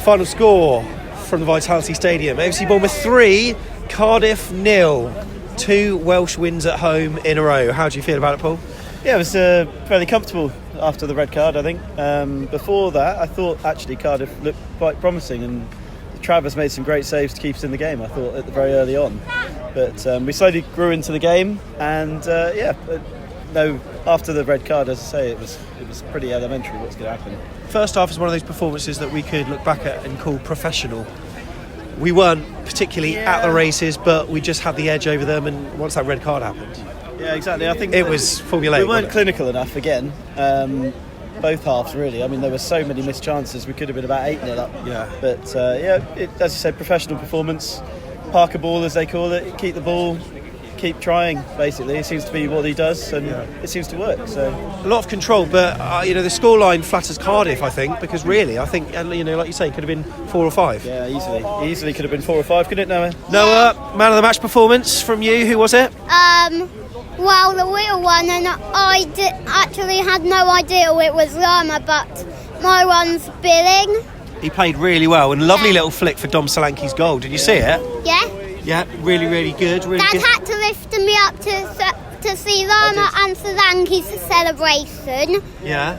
Final score from the Vitality Stadium. AFC Bournemouth 3, Cardiff 0. 2 Welsh wins at home in a row. How do you feel about it, Paul? Yeah, it was fairly comfortable after the red card, I think. Before that, I thought actually Cardiff looked quite promising, and Travis made some great saves to keep us in the game, I thought, at the very early on. But we slowly grew into the game, and after the red card, as I say, it was pretty elementary what's going to happen. First half is one of those performances that we could look back at and call professional. We weren't particularly at the races, but we just had the edge over them, and once that red card happened... Yeah, exactly. I think it was formulaic. We weren't clinical enough again. Both halves, really. I mean, there were so many missed chances. We could have been about 8-0 up. Yeah. But as you said, professional performance. Parker ball, as they call it. Keep the ball. Keep trying. Basically, it seems to be what he does, and it seems to work. So a lot of control, but the scoreline flatters Cardiff, I think, because really, I think, like you say, it could have been 4 or 5. Yeah, easily could have been 4 or 5, couldn't it, Noah? Noah, man of the match performance from you. Who was it? Well, the real one, and I actually had no idea it was Lerma, but my one's Billing. He played really well, and lovely little flick for Dom Solanke's goal. Did you see it? Yeah. Yeah, really, really good. Really Dad good. had to lift me up to see Lerma and Solanke's celebration. Yeah.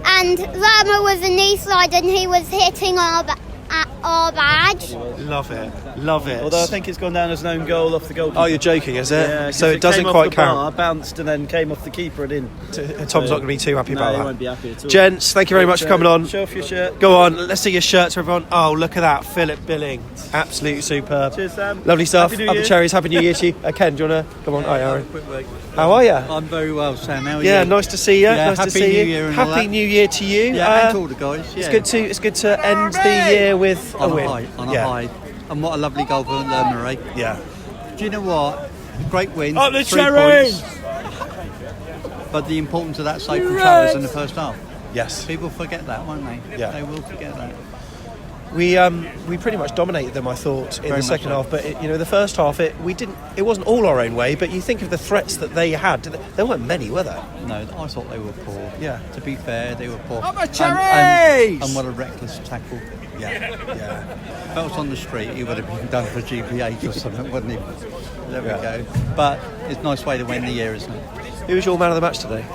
And Lerma was a knee slide, and he was hitting our badge. Love it. Although I think it's gone down as an own goal off the goalkeeper. Oh, you're joking, is it? Yeah, so it doesn't came quite off the count. Bar, bounced and then came off the keeper and in. Tom's not going to be too happy about that. He won't be happy at all. Gents, thank you very much for coming on. Show off your shirt. Go on, let's see your shirts, everyone. Oh, look at that, Philip Billing. Absolutely superb. Cheers, Sam. Lovely stuff. Happy New Up Year. the Cherries. Happy New Year to you. Ken, do you want to come on? Hi, Aaron. How are you? I'm very well, Sam. How are you? Yeah, nice to see you. Yeah, nice to happy see New you. Year and all Happy that. New Year to you. Yeah, and to all the guys. Yeah. It's good to end the year with a win. On a high. And what a lovely goal for Lerma, eh? Yeah. Do you know what? Great win. Up the 3 Cherries! points. But the importance of that save from Travis in the first half. Yes. People forget that, won't they? Yeah. They will forget that. We pretty much dominated them, I thought, in Very the second much so. half. But the first half, it wasn't all our own way. But you think of the threats that they had. There weren't many, were there? No, I thought they were poor. Yeah. To be fair, they were poor. Up the Cherries! And what a reckless tackle. Yeah. If I was on the street, he would have been done for GPH or something, wouldn't he? There we go. But it's a nice way to win the year, isn't it? Who was your man of the match today?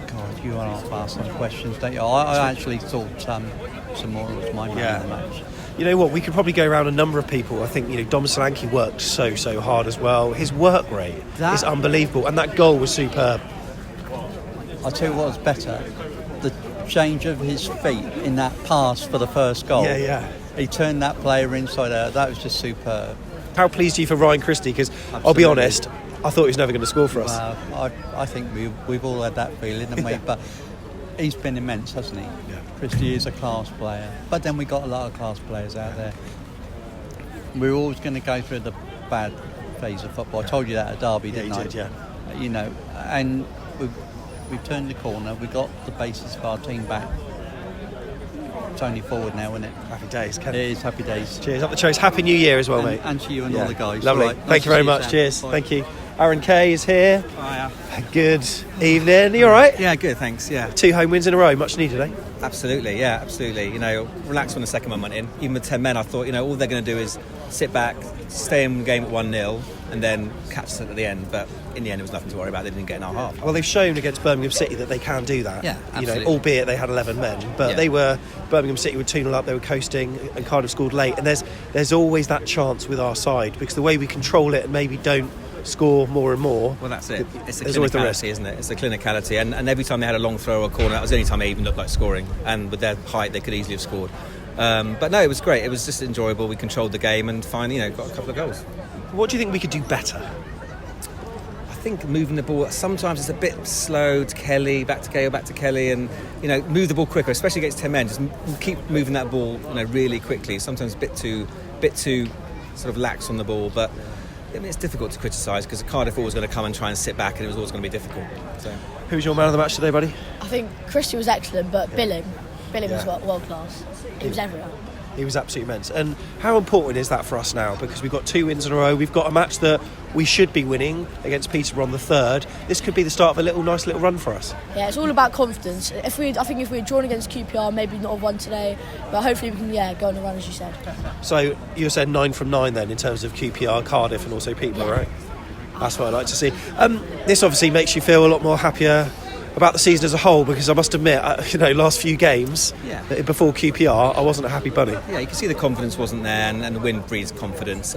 God, you are asking questions, don't you? I actually thought Samora was my man of the match. You know what? We could probably go around a number of people. I think Dom Solanke worked so hard as well. His work rate is unbelievable, and that goal was superb. I'll tell you what was better: the change of his feet in that pass for the first goal. Yeah. He turned that player inside out. That was just superb. How pleased are you for Ryan Christie? Because I'll be honest, I thought he was never going to score for us. Well, I think we've all had that feeling, haven't we? But he's been immense, hasn't he? Yeah. Christie is a class player. But then we got a lot of class players out there. We're always going to go through the bad phase of football. I told you that at Derby, didn't I? You did, yeah. And we've turned the corner. We got the basis of our team back. It's only forward now, isn't it? Happy days, Ken. It is happy days. Cheers. Up the Cherries. Happy New Year as well, mate. And to you and all the guys. Lovely. All right. Thank you very much. Sam. Cheers. Bye. Thank you. Aaron Kay is here. Hiya. Good evening. Are you all right? Yeah, good, thanks. Yeah, 2 home wins in a row. Much needed, eh? absolutely. Yeah, absolutely. Relax when the second one went in. Even with 10 men, I thought, all they're going to do is sit back, stay in the game at 1-0, and then catch us at the end. But in the end, it was nothing to worry about. They didn't get in our half. Well, they've shown against Birmingham City that they can do that. Yeah, absolutely. Albeit they had 11 men, but Birmingham City were 2-0 up. They were coasting, and Cardiff scored late. And there's always that chance with our side because the way we control it and maybe don't score more and more. Well, that's it. It's the There's always the risk. clinicality, isn't it? It's the clinicality. And every time they had a long throw or a corner, that was the only time they even looked like scoring. And with their height, they could easily have scored. But no, it was great. It was just enjoyable. We controlled the game and finally, got a couple of goals. What do you think we could do better? I think moving the ball, sometimes it's a bit slow to Kelly, back to Kelly, and move the ball quicker, especially against 10 men. Just keep moving that ball, really quickly. Sometimes a bit too sort of lax on the ball, but it's difficult to criticise because Cardiff always going to come and try and sit back, and it was always going to be difficult. So, who's your man of the match today, buddy? I think Christie was excellent, but Billing was world class. He was everywhere. He was absolutely immense. And how important is that for us now? Because we've got 2 wins in a row. We've got a match that we should be winning against Peterborough on the 3rd. This could be the start of a nice little run for us. Yeah, it's all about confidence. I think if we had drawn against QPR, maybe not have won today, but hopefully we can go on a run, as you said. So you said 9 from 9 then in terms of QPR, Cardiff, and also Peterborough, right? That's what I like to see. This obviously makes you feel a lot more happier about the season as a whole, because I must admit, last few games before QPR, I wasn't a happy bunny. Yeah, you can see the confidence wasn't there, and the win breeds confidence.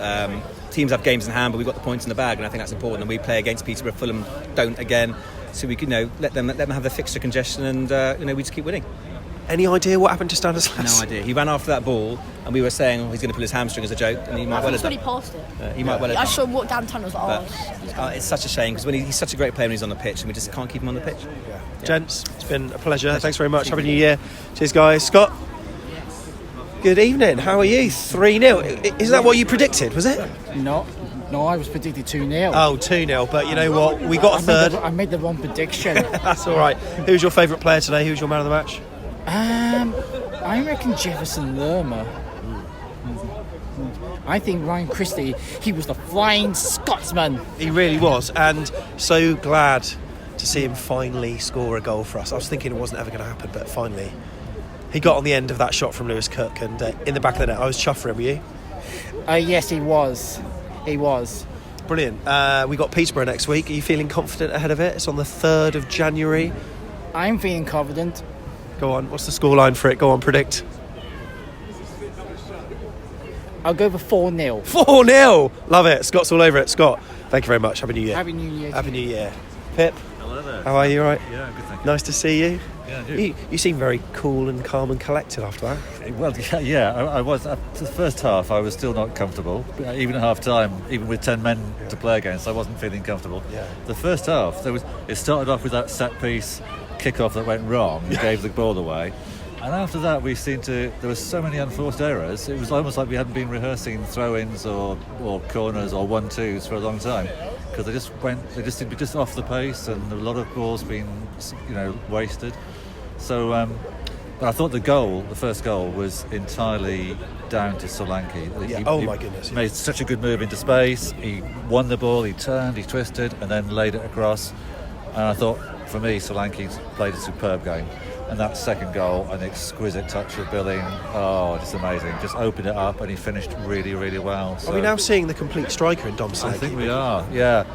Teams have games in hand, but we've got the points in the bag, and I think that's important. And we play against Peterborough, Fulham don't again, so we can let them have the fixture congestion, and we just keep winning. Any idea what happened to Stanislas? No idea. He ran after that ball, and we were saying he's going to pull his hamstring as a joke, and he might well have done. He passed it. He might well have I done. saw him walk down the tunnel. I was like, It's such a shame, because he's such a great player when he's on the pitch, and we just can't keep him on the pitch. Yeah. Gents, it's been a pleasure. Thanks very much. Happy New Year. Cheers, guys. Scott, good evening. How are you? 3-0. Is that what you predicted, was it? No, I was predicted 2-0. Oh, 2-0. But you know what? We got a third. I made the wrong prediction. That's all right. Who's your favourite player today? Who's your man of the match? I reckon Jefferson Lerma. I think Ryan Christie, he was the flying Scotsman. He really was, and so glad to see him finally score a goal for us. I was thinking it wasn't ever going to happen, but finally he got on the end of that shot from Lewis Cook, and in the back of the net. I was chuffed for him. Were you? Yes, he was. Brilliant. We got Peterborough next week. Are you feeling confident ahead of it? It's on the 3rd of January. I'm feeling confident. Go on, what's the scoreline for it? Go on, predict. I'll go for 4-0. 4-0! Love it. Scott's all over it. Scott, thank you very much. Happy New Year. Happy New Year. Happy New Year. Pip, Hello there. how are you? All right? Yeah, good, thank you. Nice to see you. Yeah, I do. You seem very cool and calm and collected after that. Well, I was. The first half, I was still not comfortable. Even at half time, even with 10 men to play against, I wasn't feeling comfortable. Yeah. The first half, it started off with that set piece kick-off that went wrong, gave the ball away. And after that, there were so many unforced errors. It was almost like we hadn't been rehearsing throw-ins or corners or 1-2s for a long time, because they just seemed to be just off the pace, and a lot of balls being, wasted. So, but I thought the first goal was entirely down to Solanke. Yeah. My goodness. He made such a good move into space. He won the ball, he turned, he twisted, and then laid it across. And I thought, for me, Solanke's played a superb game. And that second goal, an exquisite touch of Billing. Oh, just amazing. Just opened it up, and he finished really, really well. So Are we now seeing the complete striker in Dom Solanke? I think we are, yeah.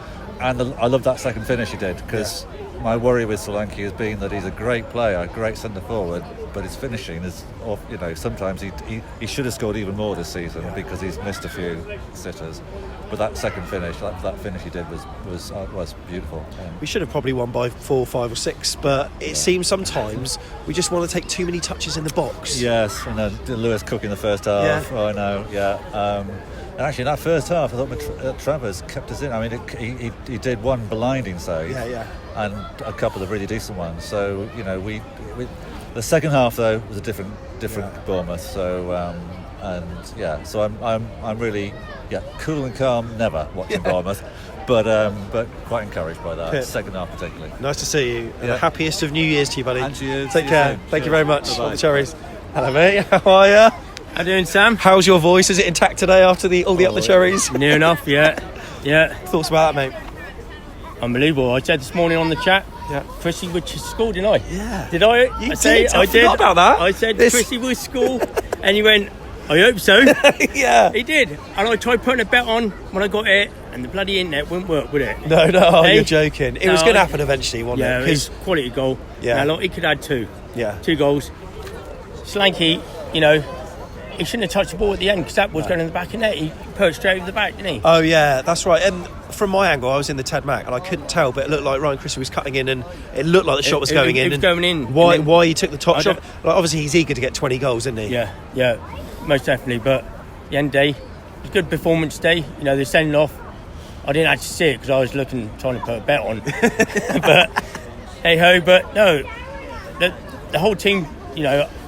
And I love that second finish he did, because my worry with Solanke has been that he's a great player, great centre forward, but his finishing is off. Sometimes he should have scored even more this season because he's missed a few sitters. But that second finish, that finish he did was beautiful. Yeah. We should have probably won by 4, 5 or 6, but it seems sometimes we just want to take too many touches in the box. Yes, and then Lewis Cook in the first half. Yeah. Oh, I know, yeah. And actually, in that first half, I thought Travers kept us in. I mean, he did one blinding save, and a couple of really decent ones. So we the second half though was a different Bournemouth. So so I'm really cool and calm. Never watching Bournemouth, but quite encouraged by that. Yeah. Second half particularly. Nice to see you. And the happiest of New Years to you, buddy. And to you. Take care. Thank you very much. Bye-bye. All the Cherries. Hello, mate. How are you? How you doing, Sam? How's your voice? Is it intact today after all the up the Cherries? Near enough, yeah. Thoughts about that, mate? Unbelievable. I said this morning on the chat, Yeah. Chrissy would score, didn't I? Yeah. Did I? You I say did. I I forgot about that. I said This- Chrissy would score, and he went, I hope so. Yeah. He did. And I tried putting a bet on when I got it, and the bloody internet wouldn't work, would it? No, Hey? you're joking. It was No, going to happen eventually, wasn't Yeah, it? it was quality goal. Yeah. Now, look, he could add 2. Yeah. 2 goals. Slanky, he shouldn't have touched the ball at the end, because that was going in the back of net. He perched straight over the back, didn't he? Oh yeah, that's right. And from my angle, I was in the Ted Mac, and I couldn't tell, but it looked like Ryan Christie was cutting in, and it looked like the shot was going in. It was going in. Why? And then- Why he took the top I shot? don't- Like, obviously, he's eager to get 20 goals, isn't he? Yeah, most definitely. But at the end of the day, it was a good performance day. They're sending off. I didn't actually see it because I was trying to put a bet on. But hey ho. But no, the whole team.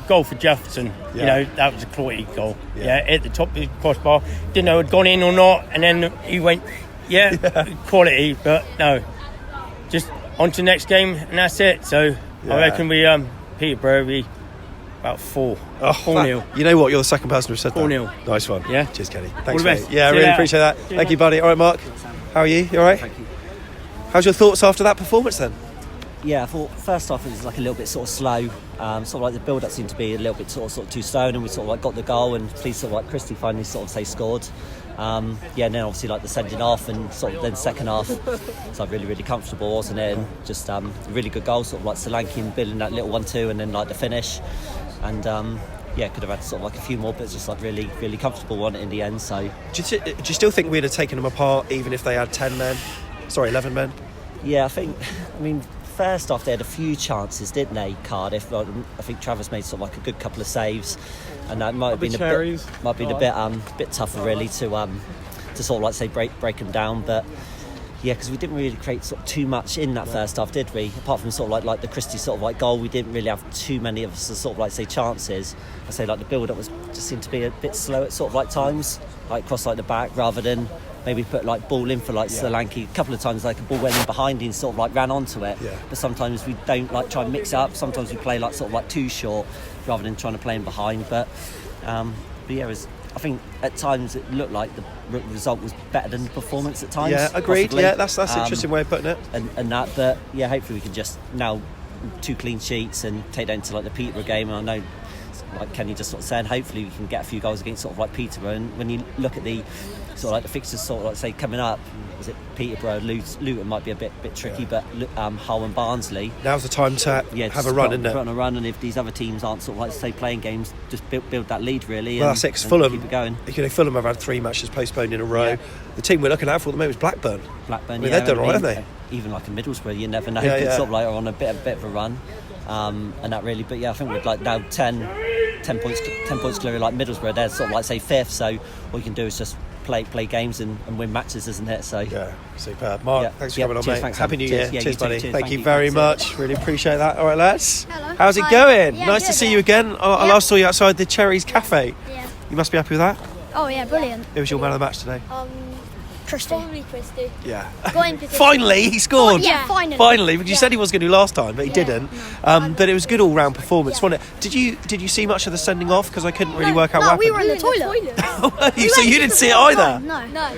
Goal for Jefferson. Yeah. That was a quality goal. Yeah. At the top of the crossbar. Didn't know it had gone in or not, and then he went. Quality. But no, just on to the next game, and that's it. So I reckon we Peterborough. About 4. Oh, 4-0. You know what? You're the second person who said 4-0. that. Nice one. Yeah. Cheers, Kenny. All Thanks, the best. mate. Yeah, I See you really later. appreciate that. Thank you, buddy. All right, Mark. How are you? You all right? Thank you. How's your thoughts after that performance then? Yeah, I thought first off it was like a little bit sort of slow. Sort of like the build-up seemed to be a little bit sort of too slow, and we sort of like got the goal, and please sort of like CHRISTIE finally sort of scored. And then obviously like the sending off, and sort of then second half, so really comfortable, wasn't it? And just a really good goal, sort of like Solanke and building that little 1-2, and then like the finish, and could have had sort of like a few more, but just like really comfortable one in the end. So Do you still think we'd have taken them apart even if they had 11 men? yeah, I mean, first off, they had a few chances, didn't they, Cardiff? I think Travis made sort of like a good couple of saves, and that might have been a bit tougher really to sort of like say break them down. But yeah, because we didn't really create sort of too much in that first half, did we? Apart from sort of like the CHRISTIE sort of like goal, we didn't really have too many of us to sort of like say chances. I say like the build up just seemed to be a bit slow at sort of like times, like across like the back, rather than maybe put like ball in for like Solanke. A couple of times like a ball went in behind him, sort of like ran onto it. Yeah. But sometimes we don't like try and mix it up. Sometimes we play like sort of like too short rather than trying to play in behind. But yeah, I think at times it looked like the result was better than the performance at times. Yeah, agreed. Possibly. Yeah, that's an interesting way of putting it. And that, but yeah, hopefully we can just now 2 clean sheets and take that into like the Peterborough game. And I know, like Kenny just sort of said, hopefully we can get a few goals against sort of like Peterborough. And when you look at the sort of like the fixtures sort of like say coming up, is it Peterborough, Luton might be a bit tricky, but Hull and Barnsley. Now's the time to have a run, isn't it? Run a run, and if these other teams aren't sort of like say playing games, just build that lead really. Well, that's it. 'Cause Fulham, keep it going. Fulham have had 3 matches postponed in a row. Yeah. The team we're looking out for at the moment is Blackburn. Blackburn, they've done all right, haven't they? Even like in Middlesbrough, you never know. Yeah. Sort of like are on a bit of a run, and that really. But yeah, I think we're like now 10 points clear like Middlesbrough. They're sort of like say 5th. So all you can do is just play games and win matches, isn't it? So yeah, superb. Mark, thanks for coming on, mate. Thanks, Happy New Year. Yeah, cheers, buddy. Cheers, thank you very much. Really appreciate that. All right, lads. Hello. How's it Hi. going? Yeah, Nice good, to see you again. I last saw you outside the Cherries Cafe. Yeah. You must be happy with that. Oh yeah, brilliant. Who was your man of the match today? CHRISTIE. Probably CHRISTIE. Yeah. Got in position. Finally, he scored. Yeah, finally. Finally, because you said he was going to last time, but he didn't. No. But it was a good all-round performance, wasn't it? Did you see much of the sending off? Because I couldn't really work out what happened. we were in the toilet. So you didn't see it either. No.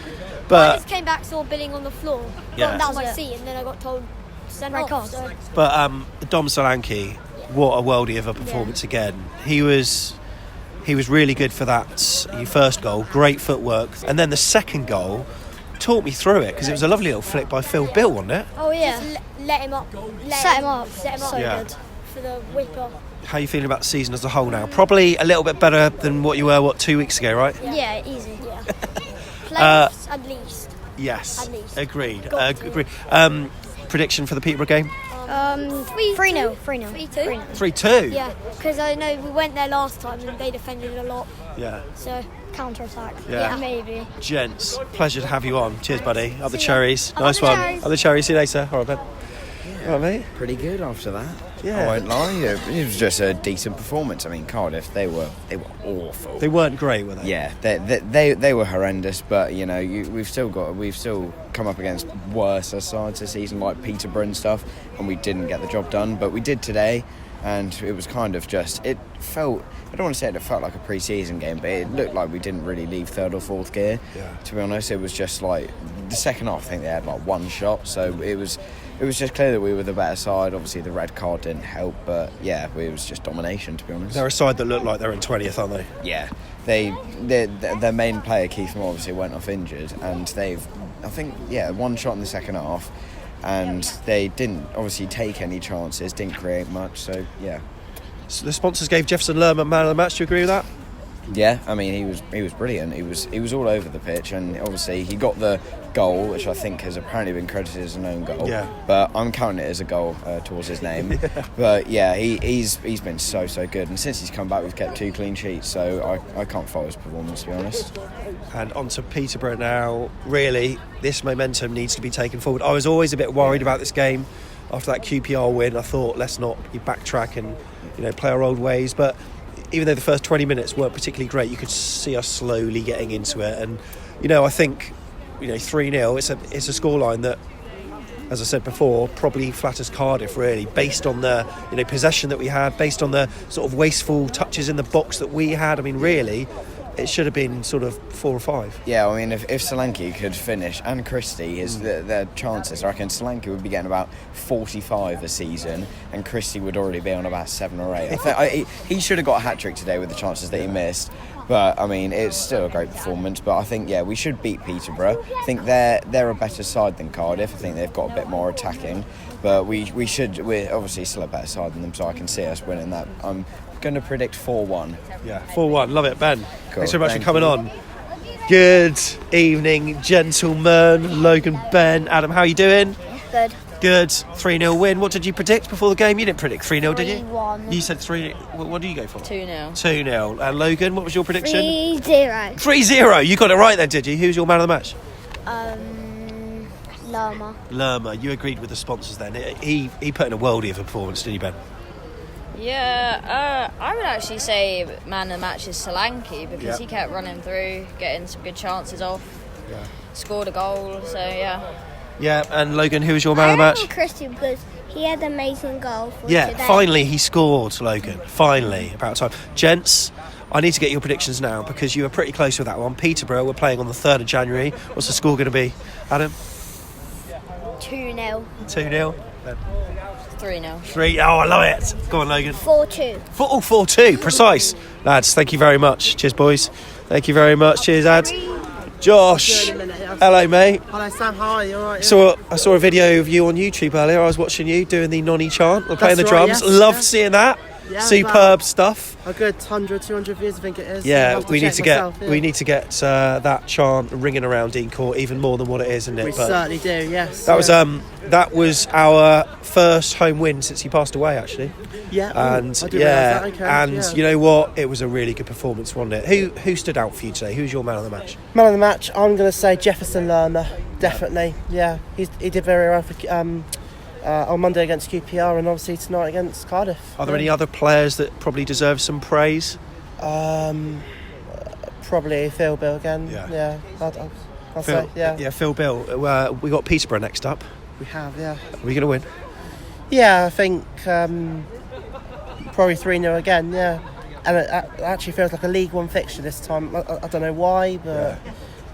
But I just came back, saw billing on the floor. Yeah. That was my seat, and then I got told to send off. So. But Dom Solanke, what a worldie of a performance again. He was really good for that first goal. Great footwork, and then the second goal talked me through it because it was a lovely little flick by Phil Bill, wasn't it? Oh yeah. Just let him up. Set him up. So good for the whipper. How are you feeling about the season as a whole now? Probably a little bit better than what you were 2 weeks ago, right? Yeah, easy. Yeah. Playoffs at least. Yes. At least. Agreed. Agreed. Prediction for the Peterborough game? 3-0. 3-0. 3-2. 3-2. Yeah, because I know we went there last time and they defended a lot. Yeah. So counter-attack. Yeah. Maybe. Gents, pleasure to have you on. Cheers, buddy. Up the See ya. Cherries. Up Nice the one. Cherries. Up the Cherries. See you later. All right, Ben. All right, mate. Pretty good after that. Yeah. I won't lie. It was just a decent performance. I mean, Cardiff, they were awful. They weren't great, were they? Yeah, they were horrendous. But you know, we've still come up against worse sides this season, like Peterborough and stuff, and we didn't get the job done. But we did today, and it was kind of just. It felt. I don't want to say it felt like a pre-season game, but it looked like we didn't really leave third or fourth gear. Yeah. To be honest, it was just like the second half. I think they had like one shot, so it was just clear that we were the better side. Obviously, the red card didn't help, but yeah, it was just domination, to be honest. They're a side that look like they're in 20th, aren't they? Yeah. Their main player, Keith Moore, obviously went off injured, and they've, I think, one shot in the second half, and they didn't obviously take any chances, didn't create much, so yeah. So the sponsors gave Jefferson Lerman man of the match. Do you agree with that? Yeah, I mean he was brilliant. He was all over the pitch, and obviously he got the goal, which I think has apparently been credited as an own goal. Yeah. But I'm counting it as a goal towards his name. Yeah. But yeah, he's been so good, and since he's come back, we've kept 2 clean sheets. So I can't fault his performance, to be honest. And on to Peterborough now. Really, this momentum needs to be taken forward. I was always a bit worried about this game after that QPR win. I thought, let's not backtrack and play our old ways, but even though the first 20 minutes weren't particularly great, you could see us slowly getting into it. And I think 3-0, it's a scoreline that as I said before, probably flatters Cardiff really, based on the possession that we had, based on the sort of wasteful touches in the box that we had. I mean, really, it should have been sort of 4 or 5. Yeah, I mean, if Solanke could finish, and Christie, their chances, I reckon Solanke would be getting about 45 a season, and Christie would already be on about 7 or 8. He should have got a hat-trick today with the chances that he missed. But, I mean, it's still a great performance. But I think, we should beat Peterborough. I think they're a better side than Cardiff. I think they've got a bit more attacking. But we're obviously still a better side than them, so I can see us winning that. I'm going to predict 4-1. Yeah, 4-1. Love it, Ben. Cool. Thanks very much for coming on. Good evening, gentlemen. Logan, Ben, Adam, how are you doing? Good. Good. 3-0 win. What did you predict before the game? You didn't predict 3-0, did you? 3-1. You said 3. What do you go for? 2-0. 2-0. And Logan, what was your prediction? 3-0. 3-0. You got it right then, did you? Who's your man of the match? Lerma. You agreed with the sponsors then. He put in a worldie of a performance, didn't you, Ben? Yeah, I would actually say man of the match is Solanke because he kept running through, getting some good chances off, scored a goal, so yeah. Yeah, and Logan, who was your man of the match? Christian, because he had an amazing goal for today. Finally he scored, Logan. Finally, about time. Gents, I need to get your predictions now because you were pretty close with that one. Peterborough were playing on the 3rd of January. What's the score going to be? Adam? 2-0. 2-0? 3-0. 3. Oh, I love it. Go on, Logan. 4-2. 4-2. Precise. Lads, thank you very much. Cheers, boys. Thank you very much. Cheers, lads. Josh. Hello, mate. Hello, Sam. How are you? All right? I saw a video of you on YouTube earlier. I was watching you doing the nonny chant or playing the right, drums. yes, Loved seeing that. Yeah, superb stuff. A good 100, 200 views, I think it is. Yeah, we need to get that chant ringing around Dean Court even more than what it is, isn't it? We certainly do. Yes. That was our first home win since he passed away, actually. Yeah. And you know what? It was a really good performance, wasn't it? Who stood out for you today? Who's your man of the match? Man of the match, I'm going to say Jefferson Lerma. Definitely. Yeah. He did very well for on Monday against QPR and obviously tonight against Cardiff. Are there any other players that probably deserve some praise? Probably Phil Bill again. Yeah. I'll say. Yeah, Phil Bill. We got Peterborough next up. We have, yeah. Are we going to win? Yeah, I think probably 3-0 again, yeah. And it actually feels like a League One fixture this time. I don't know why, but... Yeah.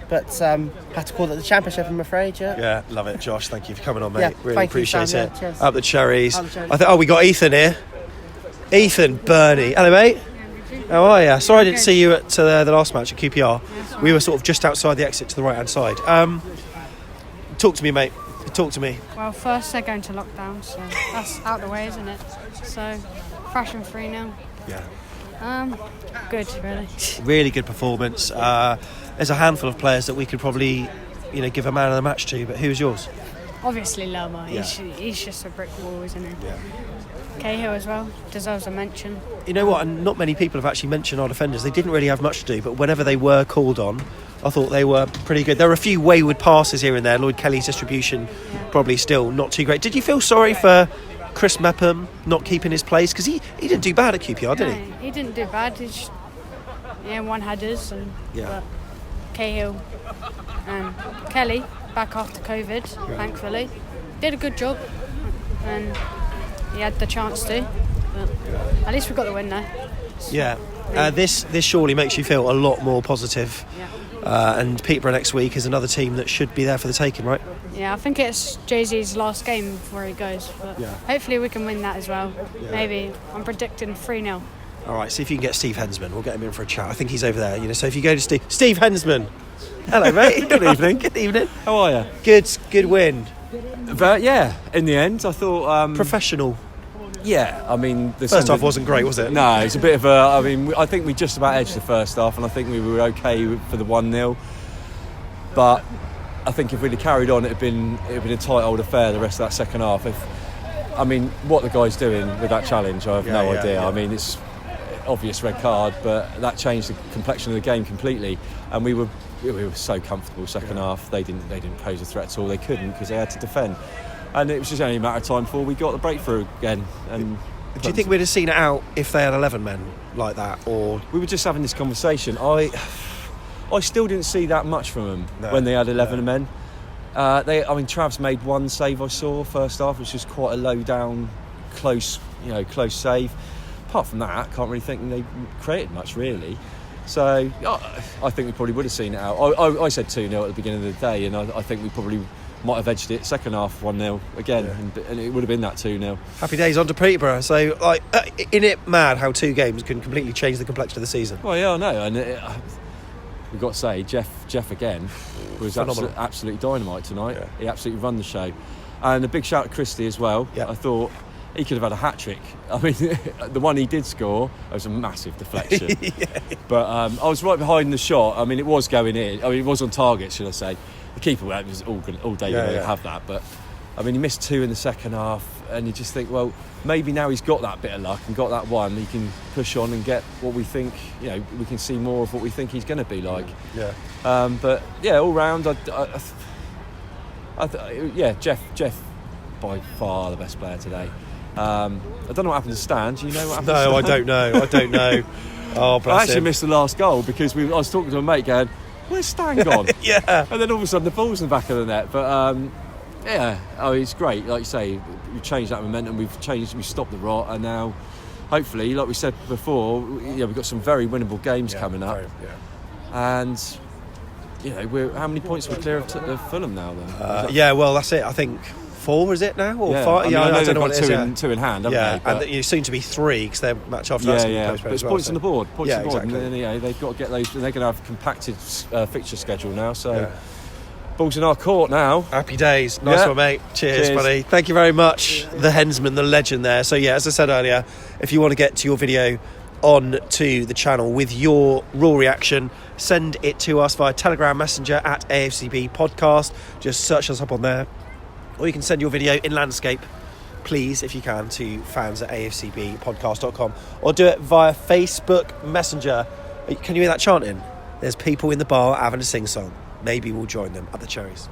But had to call it the Championship, I'm afraid. Yeah, love it, Josh. Thank you for coming on, mate. Yeah, really appreciate you, it. Sam, cheers. Up the Cherries. Up the We got Ethan here. Ethan Burney. Hello, mate. How are you? Sorry I didn't see you at the last match at QPR. We were sort of just outside the exit to the right hand side. Talk to me, mate. Talk to me. Well, first they're going to lockdown, so that's out the way, isn't it? So fresh and free now. Yeah. Good, really. Really good performance. There's a handful of players that we could probably, give a man of the match to. But who's yours? Obviously, Lerma. Yeah. He's just a brick wall, isn't he? Yeah. Cahill as well deserves a mention. You know what? And not many people have actually mentioned our defenders. They didn't really have much to do, but whenever they were called on, I thought they were pretty good. There were a few wayward passes here and there. Lloyd Kelly's distribution probably still not too great. Did you feel sorry for Chris Mepham not keeping his place? Because he didn't do bad at QPR, did he? He didn't do bad. He just, won headers. But Cahill and Kelly, back after COVID, thankfully, did a good job. And he had the chance to. But at least we got the win now. Yeah. This surely makes you feel a lot more positive. And Peterborough next week is another team that should be there for the taking, right? Yeah, I think it's Jay-Z's last game before he goes. But hopefully we can win that as well. Yeah. Maybe I'm predicting 3-0. All right, see if you can get Steve Hensman. We'll get him in for a chat. I think he's over there. So if you go to Steve Hensman. Hello, mate. Good evening. Good evening. How are you? Good win. But in the end, I thought professional. Yeah, I mean, the first half wasn't great, was it? No, it's a bit of a. I mean, I think we just about edged the first half, and I think we were okay for the 1-0. But I think if we'd have carried on, it'd been a tight old affair the rest of that second half. What the guy's doing with that challenge, I have no idea. Yeah. I mean, it's obvious red card, but that changed the complexion of the game completely. And we were so comfortable second half. They didn't pose a threat at all. They couldn't because they had to defend. And it was just only a matter of time before we got the breakthrough again. And do you think we'd have seen it out if they had 11 men like that, or we were just having this conversation? I still didn't see that much from them when they had 11 men. Trav's made one save I saw first half, which was quite a low down, close save. Apart from that, can't really think they created much really. So I think we probably would have seen it out. I said 2-0 at the beginning of the day, and I think we probably might have edged it. Second half 1-0 again, and it would have been that 2-0. Happy days on to Peterborough. So, isn't it mad how 2 games can completely change the complexion of the season? Well, yeah, I know, and we've got to say, Jeff again was absolutely dynamite tonight. Yeah. He absolutely run the show, and a big shout to CHRISTIE as well. Yeah. I thought he could have had a hat-trick. I mean, the one he did score, it was a massive deflection. But I was right behind the shot. I mean, it was going in. I mean, it was on target, should I say. The keeper was all day going to have that. But, I mean, he missed 2 in the second half, and you just think, well, maybe now he's got that bit of luck and got that one, he can push on and get what we think, we can see more of what we think he's going to be like. Yeah. But, yeah, all round, Jeff, by far the best player today. I don't know what happened to Stan. Do you know what happened to Stan? No, I don't know. Oh, bless I actually him. missed the last goal because I was talking to a mate going, where's Stan gone? Yeah. And then all of a sudden the ball's in the back of the net. But it's great. Like you say, we've changed that momentum. We've stopped the rot, and now, hopefully, like we said before, we've got some very winnable games coming up. And how many points are we clear of Fulham now? Then? Well, that's it. I think 4 is it now, or 5? I don't know what it is. 2 in hand, haven't they? But and soon to be 3 because they're match after that. But it's points on the board. Exactly. And then, they've got to get those. They're going to have a compacted fixture schedule now. So. Ball's in our court now. Happy days. Nice one, mate. Cheers, buddy. Thank you very much. The Hensman, the legend there. So, as I said earlier, if you want to get to your video on to the channel with your raw reaction, send it to us via Telegram Messenger at AFCB Podcast. Just search us up on there. Or you can send your video in landscape, please, if you can, to fans at afcbpodcast.com. Or do it via Facebook Messenger. Can you hear that chanting? There's people in the bar having a sing-song. Maybe we'll join them at the Cherries.